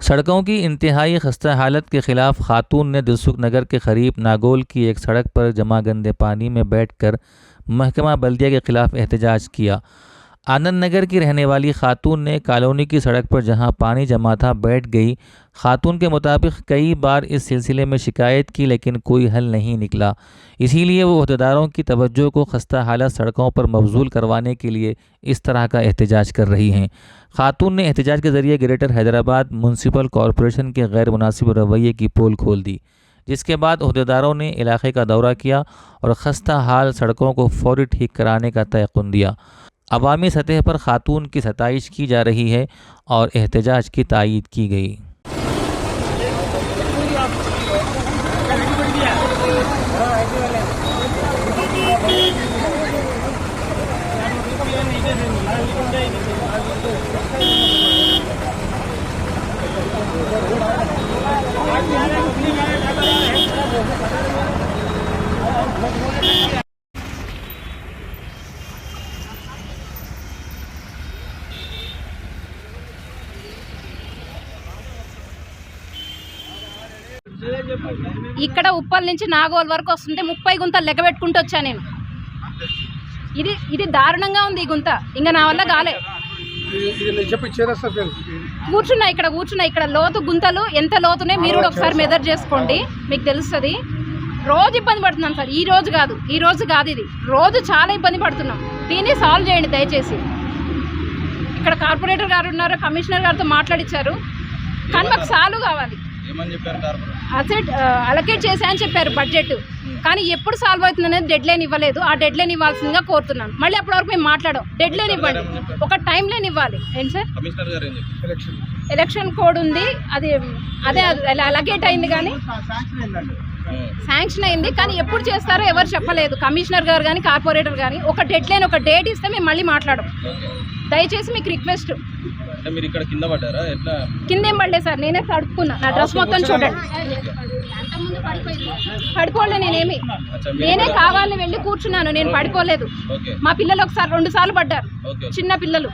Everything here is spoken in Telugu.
सड़कों की इंतहाई खस्ता हालत के खिलाफ खातून ने दिलसुख नगर के करीब नागोल की एक सड़क पर जमा गंदे पानी में बैठकर महकमा बल्दिया के खिलाफ एहतजाज किया। आनंद नगर की रहने वाली खातून ने कॉलोनी की सड़क पर जहां पानी जमा था बैठ गई। खातून के मुताबिक कई बार इस सिलसिले में शिकायत की लेकिन कोई हल नहीं निकला। इसीलिए वो अहदेदारों की तवज्जो को खस्ता हालत सड़कों पर मबजूल करवाने के लिए इस तरह का एहतजाज कर रही हैं। खातून ने एहतजाज के ज़रिए ग्रेटर हैदराबाद म्यूनसिपल कॉरपोरेशन के गैर मुनासिब रवैये की पोल खोल दी, जिसके बाद अहदेदारों ने इलाके का दौरा किया और खस्ता हाल सड़कों को फौरी ठीक कराने का तयक़ुन दिया। अवामी सतह पर खातून की सताइश की जा रही है और एहतजाज की तायीद की गई। ఇక్కడ ఉప్పల్ నుంచి నాగోల్ వరకు వస్తుంటే 30 గుంతలు లెక్క పెట్టుకుంటూ వచ్చా నేను. ఇది దారుణంగా ఉంది. ఈ గుంత ఇంకా నా వల్ల కాలే. కూర్చున్నా ఇక్కడ లోతు గుంతలు ఎంత లోతునే మీరు కూడా ఒకసారి మెజర్ చేసుకోండి, మీకు తెలుస్తుంది. రోజు ఇబ్బంది పడుతున్నాం సార్. ఈ రోజు కాదు ఇది రోజు చాలా ఇబ్బంది పడుతున్నాం. దీన్ని సాల్వ్ చేయండి దయచేసి. ఇక్కడ కార్పొరేటర్ గారు ఉన్నారు, కమిషనర్ గారితో మాట్లాడించారు, కానీ మాకు సాల్వ్ కావాలి. అసెట్ అలొకేట్ చేశాయని చెప్పారు బడ్జెట్, కానీ ఎప్పుడు సాల్వ్ అవుతుంది అనేది డెడ్ లైన్ ఇవ్వలేదు. ఆ డెడ్ లైన్ ఇవ్వాల్సిందిగా కోరుతున్నాను. మళ్ళీ అప్పటి వరకు మేము మాట్లాడాం. డెడ్ లైన్ ఇవ్వండి, ఒక టైం లైన్ ఇవ్వాలి. ఏంటి సార్, ఎలక్షన్ కోడ్ ఉంది, అదే అలొకేట్ అయింది, కానీ శాంక్షన్ అయింది, కానీ ఎప్పుడు చేస్తారో ఎవరు చెప్పలేదు. కమిషనర్ గారు కానీ కార్పొరేటర్ కానీ ఒక డెడ్ లైన్, ఒక డేట్ ఇస్తే మేము మళ్ళీ మాట్లాడం. దయచేసి మీకు రిక్వెస్ట్. కింద ఏం పడలేదు సార్, నేనే తడుపుకున్నా. నా డ్రెస్ మొత్తం చూడండి, పడిపోలే. నేనే కావాలని వెళ్ళి కూర్చున్నాను, నేను పడిపోలేదు. మా పిల్లలు ఒకసారి 2 సార్లు పడ్డారు, చిన్న పిల్లలు.